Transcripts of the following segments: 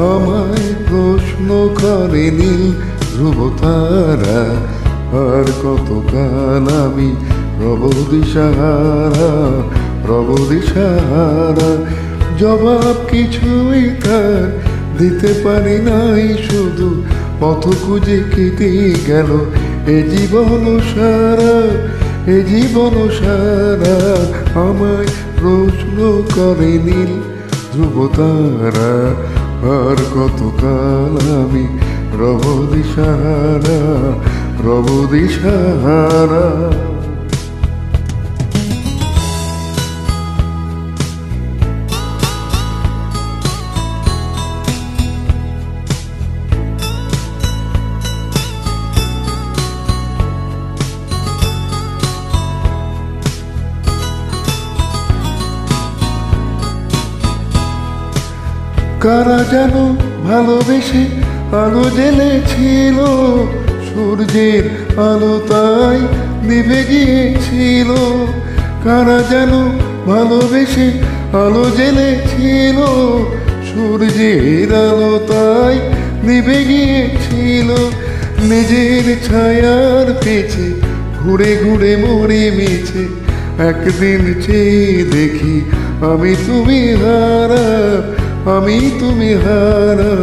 আমায় প্রশ্ন করে নীল ধ্রুব তারা, আর কতকাল আমি রব দিশাহারা, রব দিশাহারা। জবাব কিছুই তার দিতে পারি নাই, শুধু পথ খুঁজে কেটে গেল এ জীবন সারা, এ জীবন সারা। আমায় প্রশ্ন করে নীল ধ্রুব তারা, আর কতকাল আমি রব দিশাহারা, রব দিশাহারা। কারা যেন ভালোবেসে আলো জ্বেলেছিল, সূর্যের আলো তাই নিভে গিয়েছিল। কারা যেন ভালোবেসে আলো জ্বেলেছিল, সূর্যের আলো তাই নিভে গিয়েছিল। নিজের ছায়ার পেছে ঘুরে ঘুরে মরে মিছে, একদিন চেয়ে দেখি আমি তুমি হারা, আমি তুমি হারা।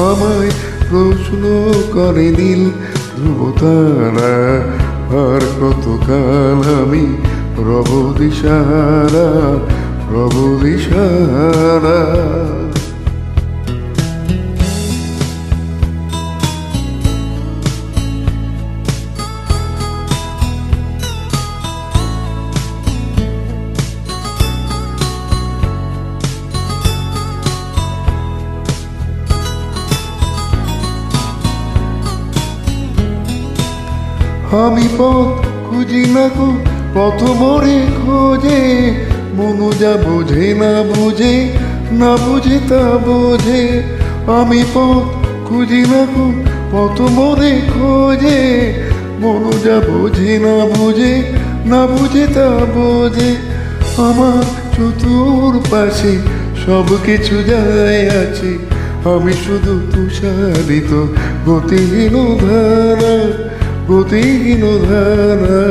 আমায় প্রশ্ন করে নীল ধ্রুব তারা, আর কতকাল আমি রব দিশাহারা, রব দিশাহারা। আমি পথ খুঁজি না গো পথ মোরে খোঁজে, মনু যা বোঝে না বুঝে, না বুঝে তা বোঝে। আমি পথ খুঁজি না গো পথ মোরে খোঁজে, মনু যা বোঝে না বুঝে, না বুঝে তা বোঝে। আমার চতুর পাশে সব কিছু যায় আছে, আমি শুধু তুষারিত গতিহীন ধারা, গতিহীন ধারা।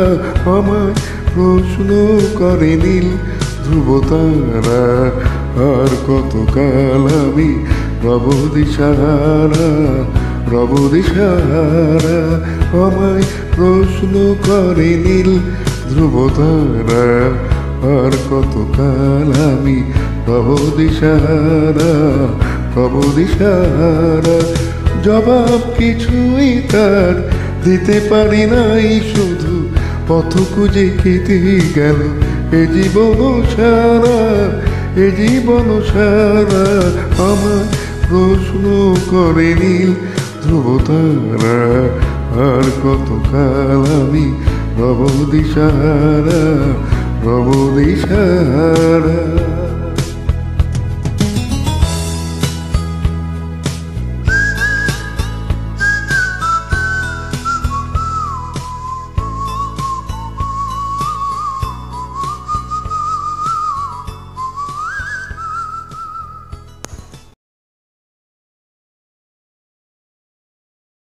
আমায় প্রশ্ন করে নীল ধ্রুব তারা, আর কতকাল আমি রব দিশাহারা, রব দিশাহারা। আমায় প্রশ্ন করে নীল ধ্রুব তারা, আর কতকাল আমি রব দিশাহারা, রব দিশাহারা। জবাব কিছুই তার দিতে পারি নাই, শুধু পথ খুঁজে কেটে গেল এ জীবন সারা, এ জীবন সারা। আমার প্রশ্ন করে নীল ধ্রুব তারা, আর কতকাল আমি রব দিশাহারা, রব দিশাহারা।